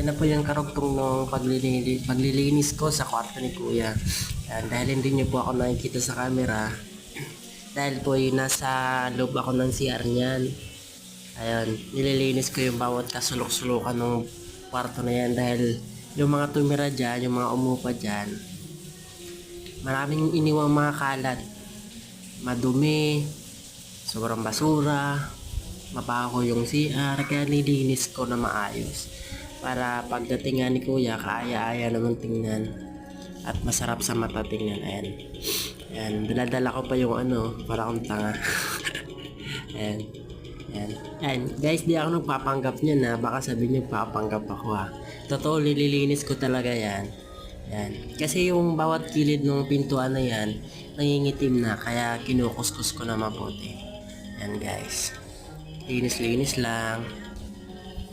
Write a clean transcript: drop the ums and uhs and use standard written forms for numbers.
Yan na po yung karugtong ng paglilinis ko sa kwarto ni Kuya. Yan, dahil hindi niyo po ako nakikita sa camera. Dahil po yung nasa loob ako ng CR niyan. Ayun, nililinis ko yung bawat kasulok-sulukan ng kwarto na yan. Dahil yung mga tumira dyan, yung mga umupa dyan, maraming iniwang mga kalat. Madumi, sobrang basura, mabaho yung CR, kaya nilinis ko na maayos. Para pagdating nga ni Kuya, kaaya-aya naman tingnan. At masarap sa mata tingnan. Ayan. Ayan. Daladala ko pa yung para akong tanga. Ayan. Ayan. Ayan. Guys, di ako nagpapanggap niyan na. Baka sabihin niyo papanggap ako ha. Totoo, nililinis ko talaga yan. Ayan. Kasi yung bawat kilid ng pintuan na yan, nangingitim na. Kaya kinukuskus ko na mabuti. Ayan guys. Linis-linis lang.